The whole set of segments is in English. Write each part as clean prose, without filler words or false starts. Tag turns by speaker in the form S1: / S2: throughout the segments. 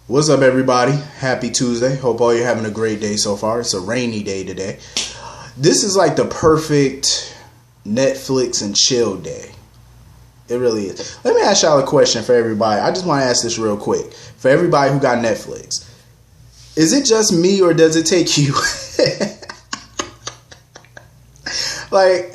S1: What's up, everybody? Happy Tuesday. Hope all you're having a great day so far. It's a rainy day today. This is like the perfect Netflix and chill day. It really is. Let me ask y'all a question for everybody. I just want to ask this real quick. For everybody who got Netflix, is it just me or does it take you...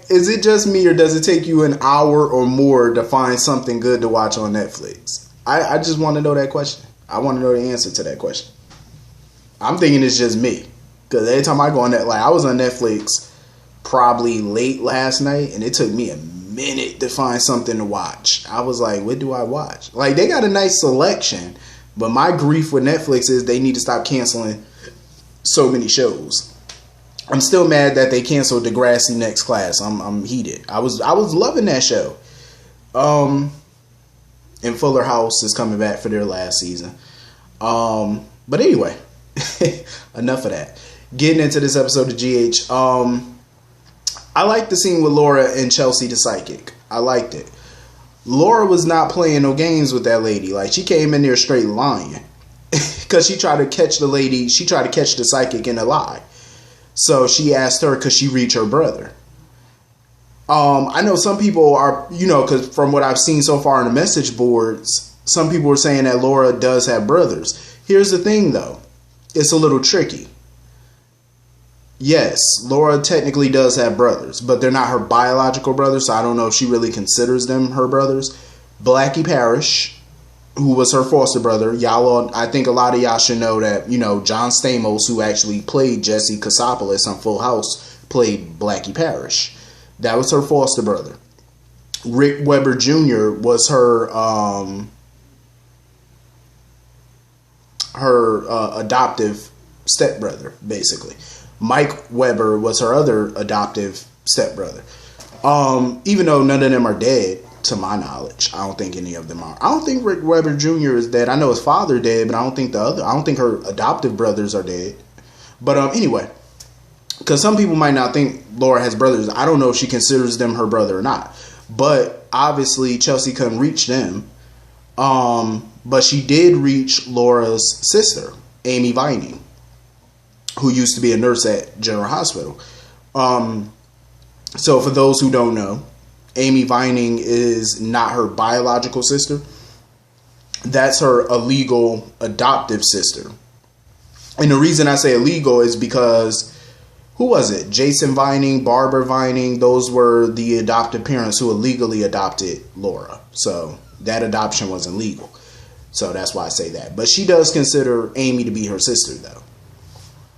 S1: is it just me or does it take you an hour or more to find something good to watch on Netflix? I just want to know that question. I want to know the answer to that question. I'm thinking it's just me. Because every time I go on that, I was on Netflix probably late last night, and it took me a minute to find something to watch. I was like, what do I watch? They got a nice selection, but my grief with Netflix is they need to stop canceling so many shows. I'm still mad that they canceled Degrassi Next Class. I'm heated. I was loving that show. And Fuller House is coming back for their last season. But anyway, enough of that. Getting into this episode of GH. I liked the scene with Laura and Chelsea the psychic. I liked it. Laura was not playing no games with that lady. She came in there straight lying. Because she tried to catch the lady. She tried to catch the psychic in a lie. So she asked her, could she reach her brother? I know some people are, because from what I've seen so far in the message boards, some people are saying that Laura does have brothers. Here's the thing, though. It's a little tricky. Yes, Laura technically does have brothers, but they're not her biological brothers, so I don't know if she really considers them her brothers. Blackie Parrish, who was her foster brother, I think a lot of y'all should know that, John Stamos, who actually played Jesse Kasopoulos on Full House, played Blackie Parrish. That was her foster brother. Rick Weber Jr. was her adoptive stepbrother, basically. Mike Weber was her other adoptive stepbrother. Even though none of them are dead, to my knowledge, I don't think any of them are. I don't think Rick Weber Jr. is dead. I know his father dead, but I don't think her adoptive brothers are dead. But anyway. Because some people might not think Laura has brothers. I don't know if she considers them her brother or not. But obviously Chelsea couldn't reach them. But she did reach Laura's sister, Amy Vining, who used to be a nurse at General Hospital. So for those who don't know, Amy Vining is not her biological sister. That's her illegal adoptive sister. And the reason I say illegal is because... who was it? Jason Vining, Barbara Vining. Those were the adoptive parents who illegally adopted Laura. So that adoption wasn't legal. So that's why I say that. But she does consider Amy to be her sister, though.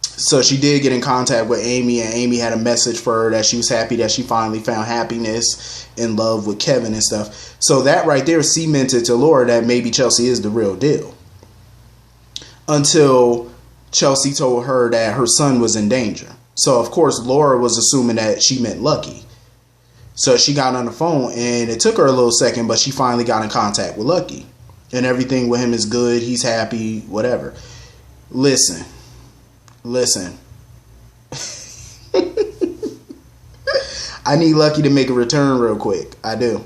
S1: So she did get in contact with Amy, and Amy had a message for her that she was happy that she finally found happiness in love with Kevin and stuff. So that right there cemented to Laura that maybe Chelsea is the real deal. Until Chelsea told her that her son was in danger. So, of course, Laura was assuming that she meant Lucky. So she got on the phone, and it took her a little second, but she finally got in contact with Lucky. And everything with him is good. He's happy, whatever. Listen. I need Lucky to make a return real quick. I do.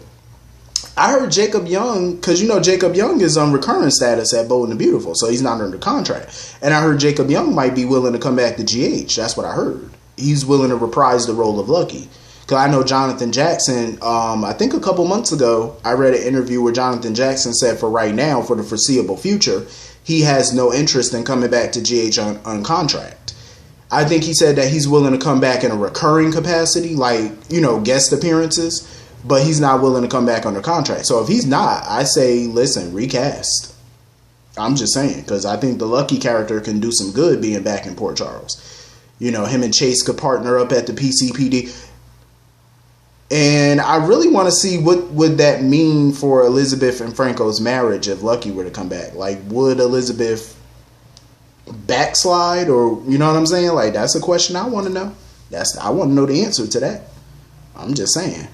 S1: I heard Jacob Young, because Jacob Young is on recurring status at Bold and the Beautiful, so he's not under contract. And I heard Jacob Young might be willing to come back to GH. That's what I heard. He's willing to reprise the role of Lucky. Because I know Jonathan Jackson, I think a couple months ago, I read an interview where Jonathan Jackson said for right now, for the foreseeable future, he has no interest in coming back to GH on contract. I think he said that he's willing to come back in a recurring capacity, guest appearances. But he's not willing to come back under contract. So if he's not, I say, listen, recast. I'm just saying, because I think the Lucky character can do some good being back in Port Charles. Him and Chase could partner up at the PCPD. And I really want to see what would that mean for Elizabeth and Franco's marriage if Lucky were to come back. Would Elizabeth backslide? Or, you know what I'm saying? That's a question I want to know. I want to know the answer to that. I'm just saying.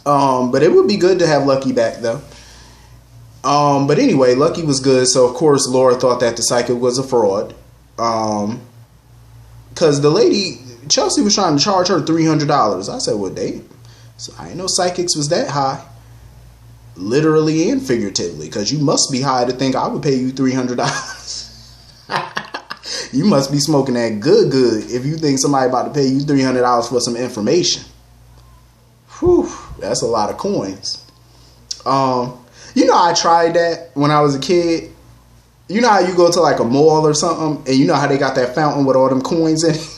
S1: But it would be good to have Lucky back, though. But anyway, Lucky was good. So, of course, Laura thought that the psychic was a fraud. Because the lady, Chelsea was trying to charge her $300. I said, well, damn. So I didn't know psychics was that high. literally and figuratively, because you must be high to think I would pay you $300. You must be smoking that good if you think somebody about to pay you $300 for some information. Whew, that's a lot of coins. I tried that when I was a kid. You know how you go to like a mall or something, and you know how they got that fountain with all them coins in it?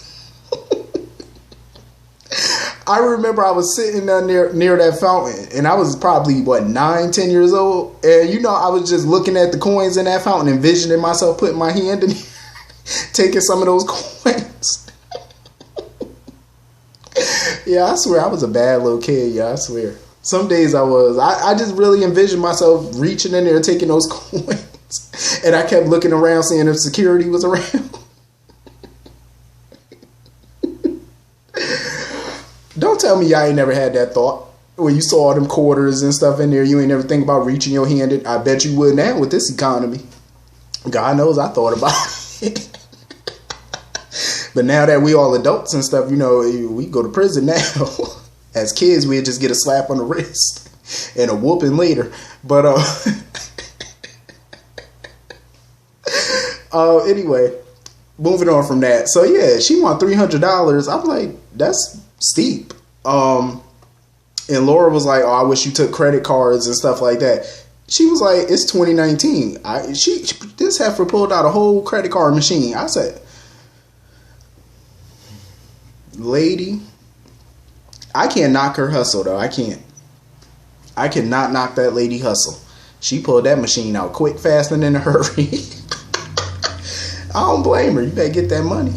S1: I remember I was sitting down near that fountain, and I was probably, 9-10 years old, and I was just looking at the coins in that fountain, envisioning myself putting my hand in taking some of those coins. Yeah, I swear I was a bad little kid. Yeah, I swear. Some days I was. I just really envisioned myself reaching in there and taking those coins. And I kept looking around, seeing if security was around. Don't tell me y'all ain't never had that thought. When you saw them quarters and stuff in there, you ain't never think about reaching your hand in. I bet you would now with this economy. God knows I thought about it. But now that we all adults and stuff, we go to prison now. As kids, we'd just get a slap on the wrist and a whooping later. But anyway, moving on from that. So yeah, she want $300. I'm like, that's steep. And Laura was like, oh, I wish you took credit cards and stuff like that. She was like, it's 2019. This heifer pulled out a whole credit card machine. I said, lady, I can't knock her hustle though. I cannot knock that lady hustle. She pulled that machine out quick, fast, and in a hurry. I don't blame her. You better get that money.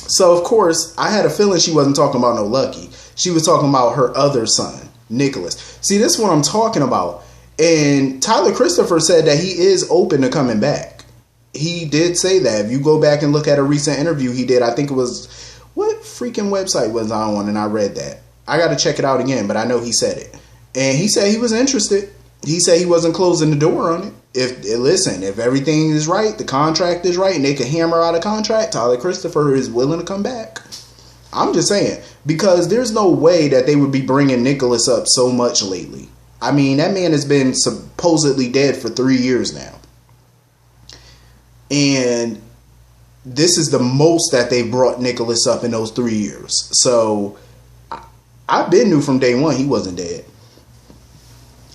S1: So of course I had a feeling she wasn't talking about no Lucky. She was talking about her other son, Nicholas. See, this is what I'm talking about. And Tyler Christopher said that he is open to coming back. He did say that. If you go back and look at a recent interview he did, I think it was, what freaking website was I on? And I read that. I got to check it out again, but I know he said it. And he said he was interested. He said he wasn't closing the door on it. If everything is right, the contract is right, and they can hammer out a contract, Tyler Christopher is willing to come back. I'm just saying, because there's no way that they would be bringing Nicholas up so much lately. I mean, that man has been supposedly dead for 3 years now. And this is the most that they brought Nicholas up in those 3 years. So I've been knew from day one he wasn't dead.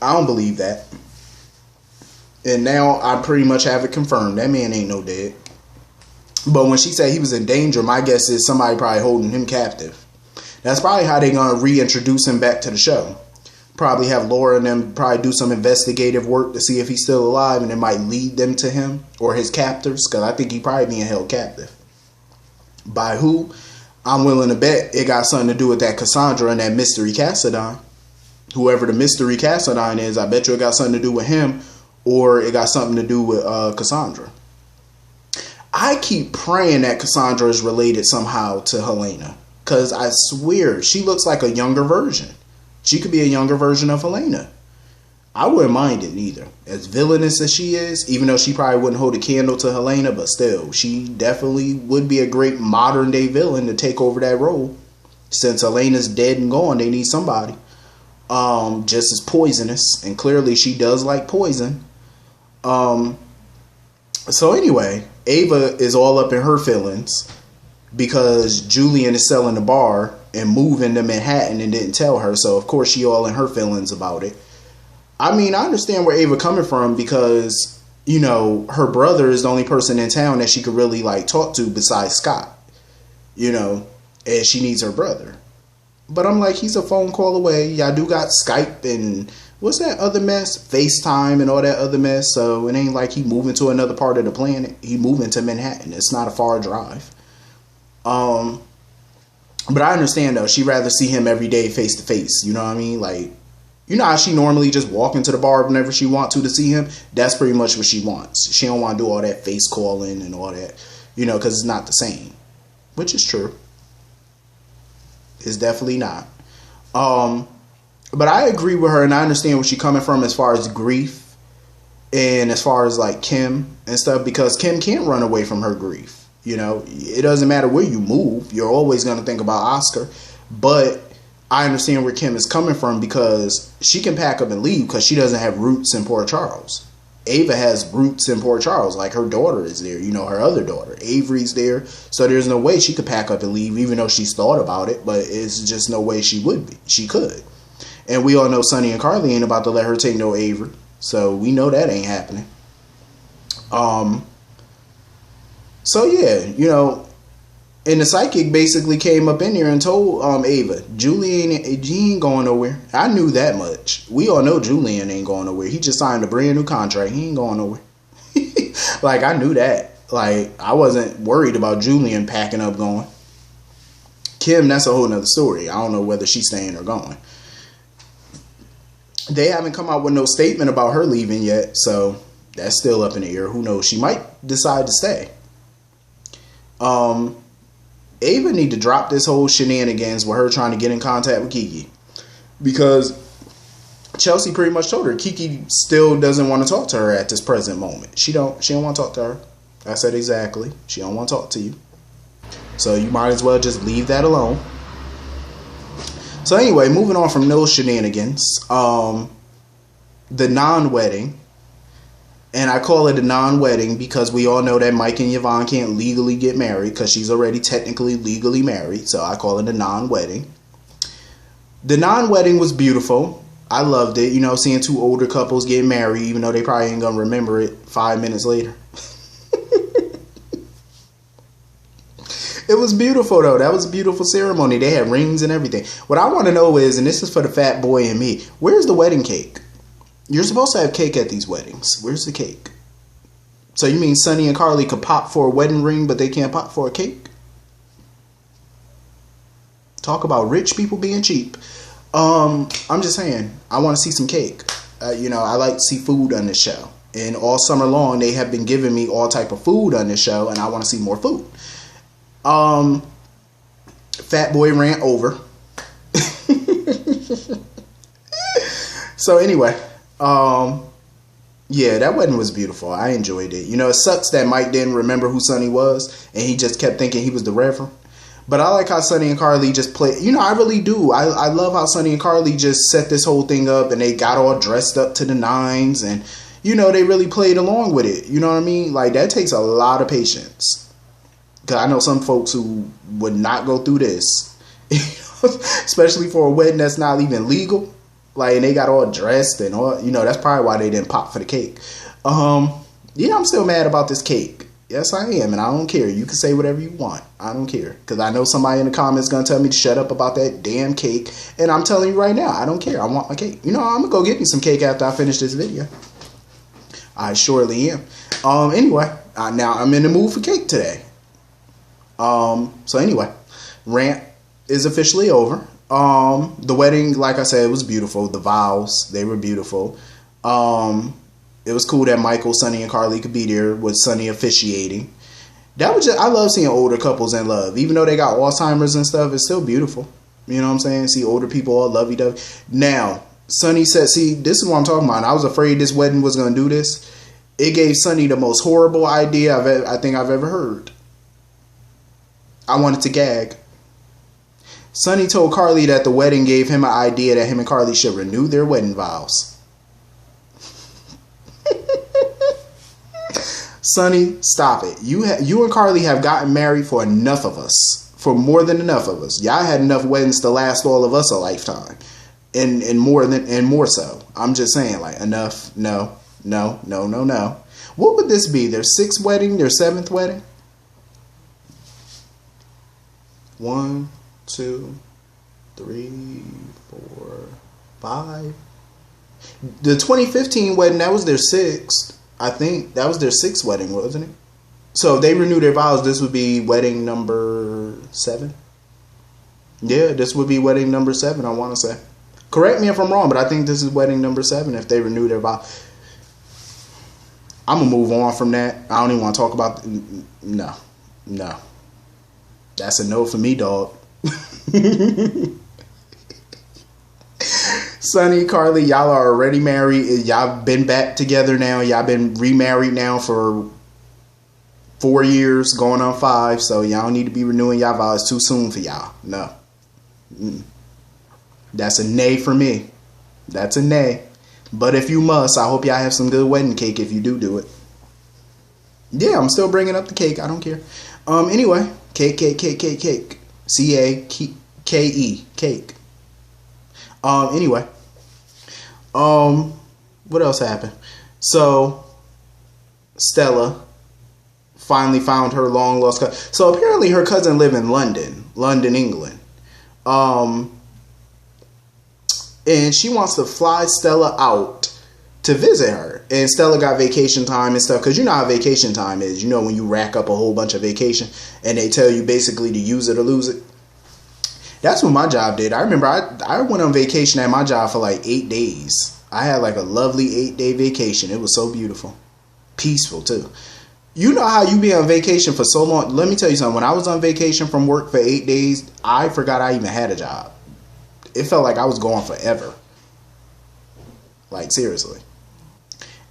S1: I don't believe that. And now I pretty much have it confirmed. That man ain't no dead. But when she said he was in danger, my guess is somebody probably holding him captive. That's probably how they're going to reintroduce him back to the show. Probably have Laura and them probably do some investigative work to see if he's still alive, and it might lead them to him or his captors, because I think he probably being held captive. By who? I'm willing to bet it got something to do with that Cassandra and that Mystery Cassadine. Whoever the Mystery Cassadine is, I bet you it got something to do with him, or it got something to do with Cassandra. I keep praying that Cassandra is related somehow to Helena, because I swear she looks like a younger version. She could be a younger version of Helena. I wouldn't mind it either. As villainous as she is, even though she probably wouldn't hold a candle to Helena, but still, she definitely would be a great modern day villain to take over that role. Since Helena's dead and gone, they need somebody. Just as poisonous, and clearly she does like poison. So anyway, Ava is all up in her feelings because Julian is selling the bar and moving to Manhattan and didn't tell her. So of course she all in her feelings about it. I mean, I understand where Ava coming from because, her brother is the only person in town that she could really talk to besides Scott, and she needs her brother. But I'm like, he's a phone call away. Y'all do got Skype and what's that other mess? FaceTime and all that other mess. So it ain't like he moving to another part of the planet. He moving to Manhattan. It's not a far drive. But I understand though. She'd rather see him every day face to face. You know what I mean? How she normally just walk into the bar whenever she want to see him? That's pretty much what she wants. She don't want to do all that face calling and all that, because it's not the same. Which is true. It's definitely not. But I agree with her, and I understand where she's coming from as far as grief and as far as Kim and stuff, because Kim can't run away from her grief. It doesn't matter where you move. You're always going to think about Oscar. But I understand where Kim is coming from because she can pack up and leave because she doesn't have roots in Port Charles. Ava has roots in Port Charles. Like, her daughter is there. You know, her other daughter. Avery's there. So there's no way she could pack up and leave, even though she's thought about it. But it's just no way she would be. She could. And we all know Sonny and Carly ain't about to let her take no Avery. So we know that ain't happening. So yeah, you know, and the psychic basically came up in there and told Ava, Julian, he ain't going nowhere. I knew that much. We all know Julian ain't going nowhere. He just signed a brand new contract. He ain't going nowhere. Like, I knew that. Like, I wasn't worried about Julian packing up going. Kim, that's a whole nother story. I don't know whether she's staying or going. They haven't come out with no statement about her leaving yet, so that's still up in the air. Who knows? She might decide to stay. Ava need to drop this whole shenanigans with her trying to get in contact with Kiki, because Chelsea pretty much told her Kiki still doesn't want to talk to her at this present moment. She don't want to talk to her. I said exactly. She don't want to talk to you. So you might as well just leave that alone. So anyway, moving on from those shenanigans, the non-wedding. And I call it a non-wedding because we all know that Mike and Yvonne can't legally get married because she's already technically legally married. So I call it a non-wedding. The non-wedding was beautiful. I loved it. You know, seeing two older couples get married, even though they probably ain't going to remember it 5 minutes later. It was beautiful, though. That was a beautiful ceremony. They had rings and everything. What I want to know is, and this is for the fat boy and me, where's the wedding cake? You're supposed to have cake at these weddings. Where's the cake? So you mean Sonny and Carly could pop for a wedding ring, but they can't pop for a cake? Talk about rich people being cheap. I'm just saying, I want to see some cake. You know, I like to see food on this show. And all summer long, they have been giving me all type of food on this show, and I want to see more food. Fat boy rant over. So anyway, yeah, that wedding was beautiful. I enjoyed it. You know, it sucks that Mike didn't remember who Sonny was, and he just kept thinking he was the Reverend. But I like how Sonny and Carly just play. You know, I really do. I love how Sonny and Carly just set this whole thing up, and they got all dressed up to the nines, and you know, they really played along with it. You know what I mean? Like, that takes a lot of patience. Because I know some folks who would not go through this, especially for a wedding that's not even legal. Like, and they got all dressed and all, you know, that's probably why they didn't pop for the cake. Yeah, I'm still mad about this cake. Yes, I am, and I don't care. You can say whatever you want. I don't care. Because I know somebody in the comments going to tell me to shut up about that damn cake. And I'm telling you right now, I don't care. I want my cake. You know, I'm going to go get me some cake after I finish this video. I surely am. Anyway, now I'm in the mood for cake today. So anyway, rant is officially over. The wedding, like I said, was beautiful. The vows, they were beautiful. It was cool that Michael, Sonny, and Carly could be there with Sonny officiating. That was just, I love seeing older couples in love. Even though they got Alzheimer's and stuff, it's still beautiful. You know what I'm saying? See older people all lovey-dovey. Now, Sonny said, see, this is what I'm talking about. I was afraid this wedding was going to do this. It gave Sonny the most horrible idea I think I've ever heard. I wanted to gag. Sonny told Carly that the wedding gave him an idea that him and Carly should renew their wedding vows. Sonny, stop it. You and Carly have gotten married for enough of us. For more than enough of us. Y'all had enough weddings to last all of us a lifetime. And more so. I'm just saying, like, enough. No. What would this be? Their 6th wedding? Their 7th wedding? 1, 2, 3, 4, 5. The 2015 wedding, that was their 6th. I think that was their 6th wedding, wasn't it? So if they renew their vows, this would be wedding number 7. Yeah, this would be wedding number 7, I want to say. Correct me if I'm wrong, but I think this is wedding number 7 if they renew their vows. I'm going to move on from that. I don't even want to talk about... No. That's a no for me, dog. Sonny, Carly, y'all are already married. Y'all been back together now. Y'all been remarried now for 4 years, going on 5. So y'all don't need to be renewing y'all vows too soon for y'all. No. That's a nay for me. That's a nay. But if you must, I hope y'all have some good wedding cake if you do it. Yeah, I'm still bringing up the cake. I don't care. Anyway, cake. C-A-K-E. Cake. Anyway. What else happened? So, Stella finally found her long lost cousin. So apparently her cousin lived in London, England. And she wants to fly Stella out to visit her. And Stella got vacation time and stuff. Because you know how vacation time is. You know when you rack up a whole bunch of vacation and they tell you basically to use it or lose it. That's what my job did. I remember I went on vacation at my job for like 8 days. I had like a lovely 8-day vacation. It was so beautiful. Peaceful too. You know how you be on vacation for so long. Let me tell you something. When I was on vacation from work for 8 days, I forgot I even had a job. It felt like I was gone forever. Like, seriously.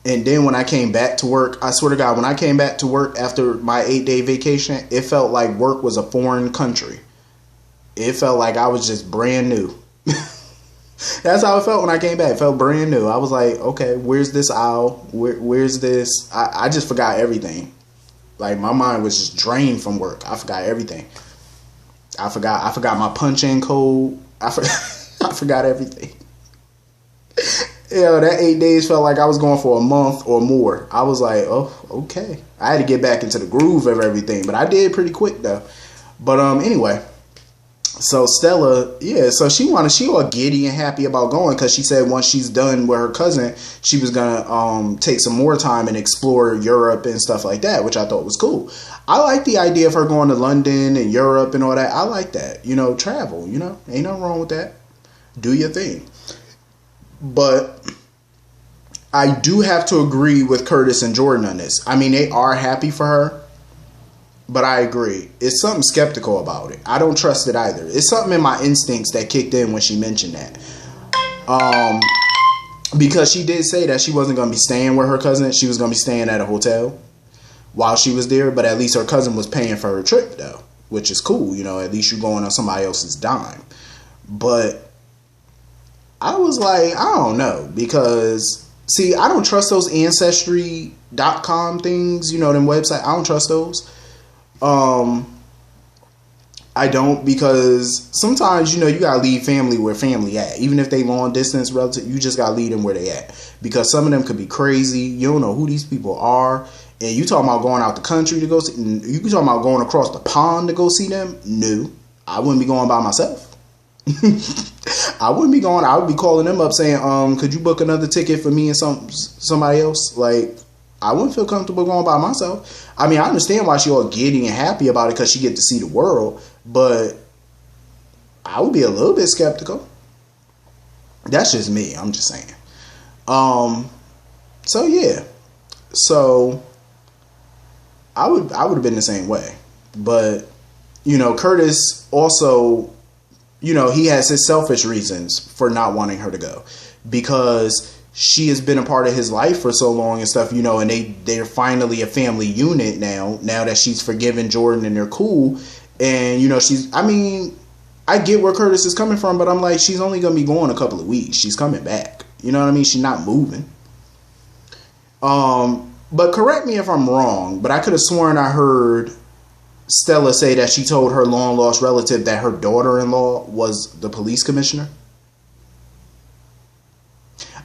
S1: And then when I came back to work, I swear to God, when I came back to work after my 8-day vacation, it felt like work was a foreign country. It felt like I was just brand new. That's how it felt when I came back. It felt brand new. I was like, okay, where's this aisle? Where's this? I just forgot everything. Like, my mind was just drained from work. I forgot everything. I forgot my punch-in code. I forgot everything. Yeah, that 8 days felt like I was going for a month or more. I was like, oh, okay. I had to get back into the groove of everything, but I did pretty quick though. But anyway, so Stella, yeah, so she all giddy and happy about going because she said once she's done with her cousin, she was gonna take some more time and explore Europe and stuff like that, which I thought was cool. I like the idea of her going to London and Europe and all that. I like that, travel. Ain't nothing wrong with that. Do your thing. But I do have to agree with Curtis and Jordan on this. I mean, they are happy for her. But I agree. It's something skeptical about it. I don't trust it either. It's something in my instincts that kicked in when she mentioned that. Because she did say that she wasn't going to be staying with her cousin. She was going to be staying at a hotel while she was there. But at least her cousin was paying for her trip, though. Which is cool. At least you're going on somebody else's dime. But I was like, I don't know. Because, see, I don't trust those Ancestry.com things. Them websites. I don't trust those. I don't, because sometimes, you gotta leave family where family at. Even if they long distance relative, you just gotta leave them where they at. Because some of them could be crazy. You don't know who these people are. And you talking about going out the country to go see, you talking about going across the pond to go see them? No. I wouldn't be going by myself. I wouldn't be going, I would be calling them up saying, could you book another ticket for me and somebody else? Like, I wouldn't feel comfortable going by myself. I mean, I understand why she all giddy and happy about it because she get to see the world, but I would be a little bit skeptical. That's just me. I'm just saying. So yeah. So I would have been the same way. But, Curtis also, he has his selfish reasons for not wanting her to go. Because she has been a part of his life for so long and stuff, and they're finally a family unit now that she's forgiven Jordan and they're cool. And, I get where Curtis is coming from, but I'm like, she's only going to be going a couple of weeks. She's coming back. You know what I mean? She's not moving. But correct me if I'm wrong, but I could have sworn I heard Stella say that she told her long lost relative that her daughter-in-law was the police commissioner.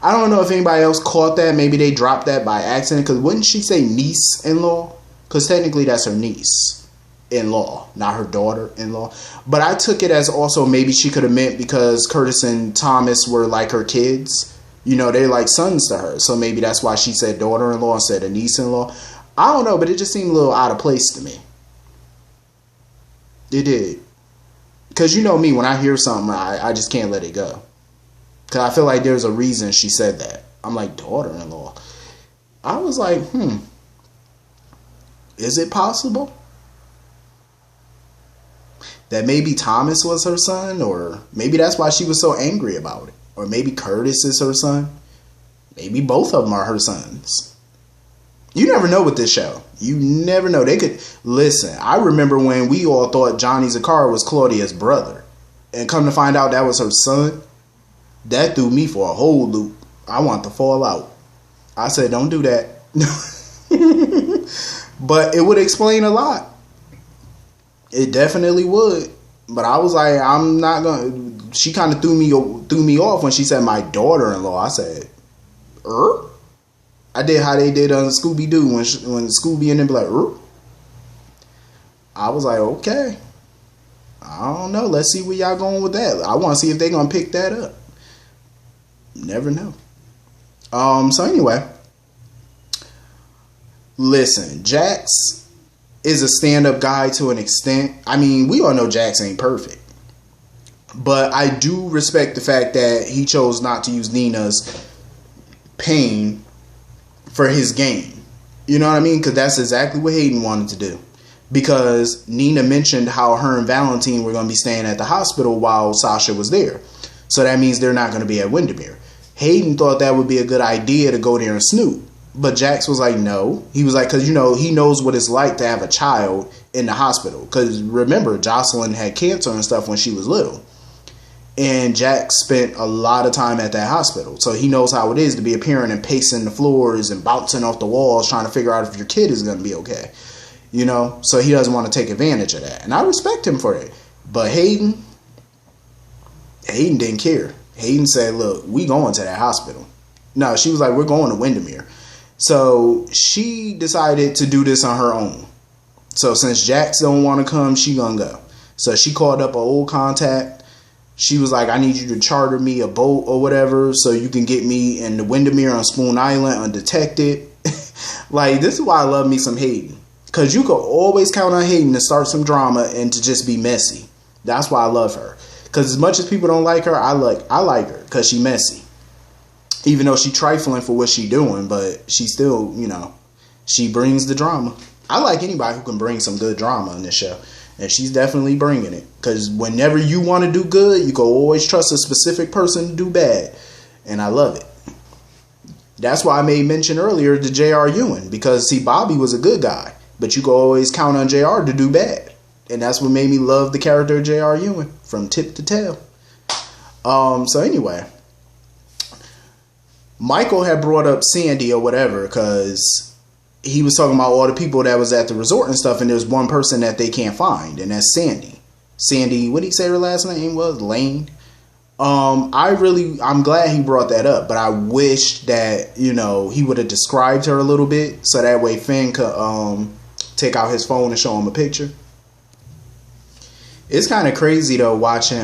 S1: I don't know if anybody else caught that. Maybe they dropped that by accident. Because wouldn't she say niece-in-law? Because technically that's her niece-in-law, not her daughter-in-law. But I took it as also maybe she could have meant because Curtis and Thomas were like her kids. They're like sons to her. So maybe that's why she said daughter-in-law instead of niece-in-law. I don't know, but it just seemed a little out of place to me. It did. Because me, when I hear something, I just can't let it go. Because I feel like there's a reason she said that. I'm like, daughter-in-law. I was like, is it possible that maybe Thomas was her son? Or maybe that's why she was so angry about it. Or maybe Curtis is her son. Maybe both of them are her sons. You never know with this show. You never know. They could, listen, I remember when we all thought Johnny Zakara was Claudia's brother. And come to find out that was her son. That threw me for a whole loop. I want to fall out. I said, don't do that. But it would explain a lot. It definitely would. But I was like, I'm not gonna. She kind of threw me off when she said my daughter-in-law. I said, I did how they did on Scooby Doo when Scooby and them be like, I was like, okay. I don't know. Let's see where y'all going with that. I want to see if they're gonna pick that up. Never know. So anyway, listen, Jax is a stand-up guy to an extent. I mean, we all know Jax ain't perfect. But I do respect the fact that he chose not to use Nina's pain for his gain. You know what I mean? Because that's exactly what Hayden wanted to do. Because Nina mentioned how her and Valentine were going to be staying at the hospital while Sasha was there. So that means they're not going to be at Windermere. Hayden thought that would be a good idea to go there and snoop. But Jax was like, no. He was like, because, you know, he knows what it's like to have a child in the hospital. Because remember, Jocelyn had cancer and stuff when she was little. And Jax spent a lot of time at that hospital. So he knows how it is to be a parent and pacing the floors and bouncing off the walls trying to figure out if your kid is going to be okay. You know, so he doesn't want to take advantage of that. And I respect him for it. But Hayden didn't care. Hayden said, look, we going to that hospital. No, she was like, we're going to Windermere. So she decided to do this on her own. So since Jax don't want to come, she gonna go. So she called up an old contact. She was like, I need you to charter me a boat or whatever so you can get me in the Windermere on Spoon Island undetected. Like, this is why I love me some Hayden. Because you can always count on Hayden to start some drama and to just be messy. That's why I love her. Because as much as people don't like her, I like her because she messy. Even though she trifling for what she doing, but she still, you know, she brings the drama. I like anybody who can bring some good drama in this show. And she's definitely bringing it. Because whenever you want to do good, you can always trust a specific person to do bad. And I love it. That's why I made mention earlier to J.R. Ewing. Because, see, Bobby was a good guy. But you can always count on J.R. to do bad. And that's what made me love the character of J.R. Ewing. From tip to tail. So anyway. Michael had brought up Sandy or whatever. Because he was talking about all the people that was at the resort and stuff. And there's one person that they can't find. And that's Sandy. Sandy, what did he say her last name was? Lane. I'm glad he brought that up. But I wish that, you know, he would have described her a little bit. So that way Finn could take out his phone and show him a picture. It's kind of crazy though watching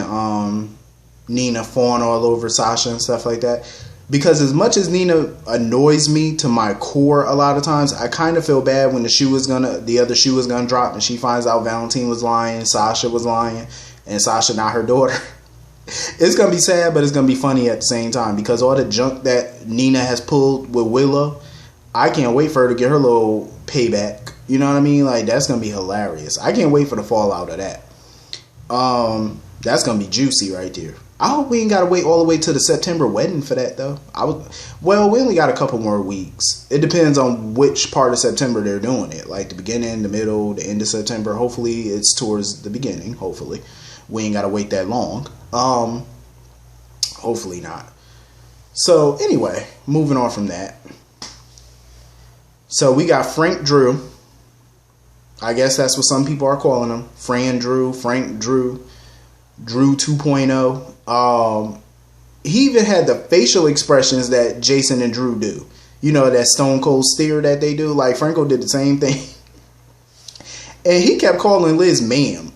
S1: Nina fawn all over Sasha and stuff like that. Because as much as Nina annoys me to my core a lot of times, I kind of feel bad when the other shoe was gonna drop and she finds out Valentine was lying, Sasha was lying, and Sasha not her daughter. It's gonna be sad, but it's gonna be funny at the same time because all the junk that Nina has pulled with Willow, I can't wait for her to get her little payback. You know what I mean? Like, that's gonna be hilarious. I can't wait for the fallout of that. That's gonna be juicy right there. I hope we ain't gotta wait all the way to the September wedding for that though. We only got a couple more weeks. It depends on which part of September they're doing it. Like the beginning, the middle, the end of September. Hopefully it's towards the beginning. Hopefully. We ain't gotta wait that long. Hopefully not. So anyway, moving on from that. So we got Frank Drew. I guess that's what some people are calling him. Frank Drew, Drew 2.0. He even had the facial expressions that Jason and Drew do. You know, that stone cold stare that they do. Like, Franco did the same thing. And he kept calling Liz ma'am.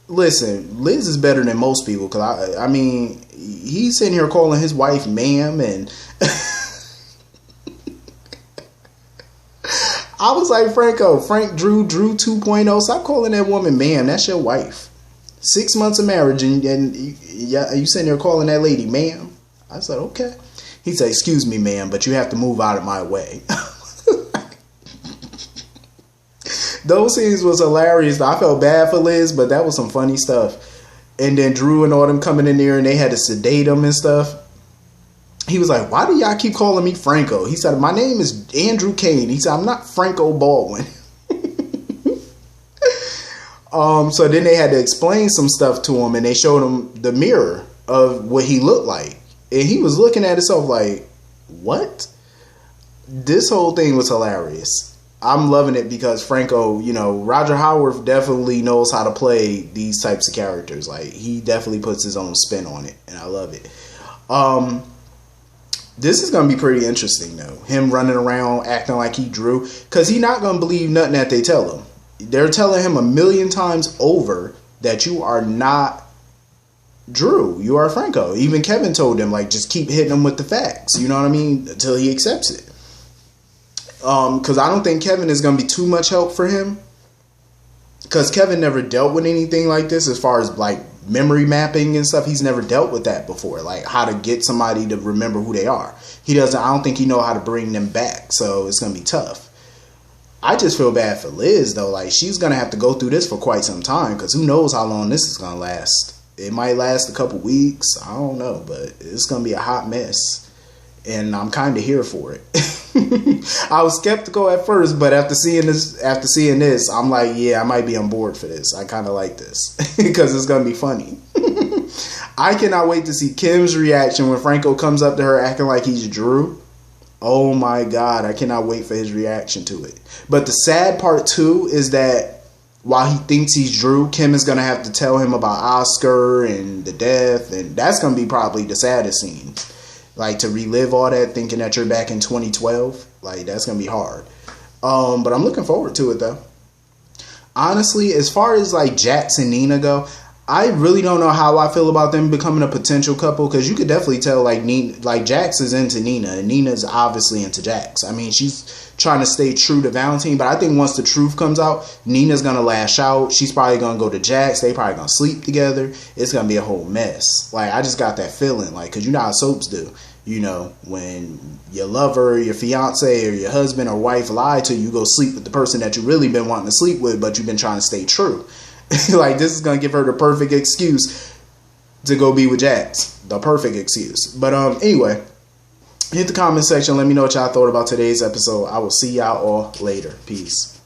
S1: Listen, Liz is better than most people. Because, I mean, he's sitting here calling his wife ma'am. And I was like, Frank Drew 2.0. Stop calling that woman ma'am. That's your wife. 6 months of marriage and you sitting there calling that lady ma'am. I said, okay. He said, excuse me, ma'am, but you have to move out of my way. Those scenes was hilarious. I felt bad for Liz, but that was some funny stuff. And then Drew and all them coming in there and they had to sedate him and stuff. He was like, why do y'all keep calling me Franco? He said, my name is Andrew Kane. He said, I'm not Franco Baldwin. So then they had to explain some stuff to him and they showed him the mirror of what he looked like. And he was looking at himself like, what? This whole thing was hilarious. I'm loving it because Franco, you know, Roger Howard definitely knows how to play these types of characters. Like, he definitely puts his own spin on it, and I love it. This is going to be pretty interesting, though. Him running around acting like he Drew, because he's not going to believe nothing that they tell him. They're telling him 1,000,000 times over that you are not Drew. You are Franco. Even Kevin told him, like, just keep hitting him with the facts. You know what I mean? Until he accepts it. Because I don't think Kevin is going to be too much help for him. Because Kevin never dealt with anything like this as far as, like, memory mapping and stuff. He's never dealt with that before. Like, how to get somebody to remember who they are. I don't think he know how to bring them back. So it's going to be tough. I just feel bad for Liz, though. Like, she's going to have to go through this for quite some time. Because who knows how long this is going to last. It might last a couple weeks. I don't know. But it's going to be a hot mess. And I'm kind of here for it. I was skeptical at first, but after seeing this, I'm like, yeah, I might be on board for this. I kind of like this because it's gonna be funny. I cannot wait to see Kim's reaction when Franco comes up to her acting like he's Drew. Oh my God, I cannot wait for his reaction to it. But the sad part too is that while he thinks he's Drew, Kim is gonna have to tell him about Oscar and the death, and that's gonna be probably the saddest scene. Like, to relive all that thinking that you're back in 2012, like, that's going to be hard. But I'm looking forward to it, though. Honestly, as far as, like, Jax and Nina go, I really don't know how I feel about them becoming a potential couple, because you could definitely tell, like, Jax is into Nina, and Nina's obviously into Jax. I mean, she's trying to stay true to Valentine, but I think once the truth comes out, Nina's going to lash out. She's probably going to go to Jax. They probably going to sleep together. It's going to be a whole mess. Like, I just got that feeling, like, because you know how soaps do. You know, when your lover, your fiance, or your husband or wife lie to you, you go sleep with the person that you really been wanting to sleep with, but you've been trying to stay true. Like, this is going to give her the perfect excuse to go be with Jax. The perfect excuse. But anyway, hit the comment section. Let me know what y'all thought about today's episode. I will see y'all all later. Peace.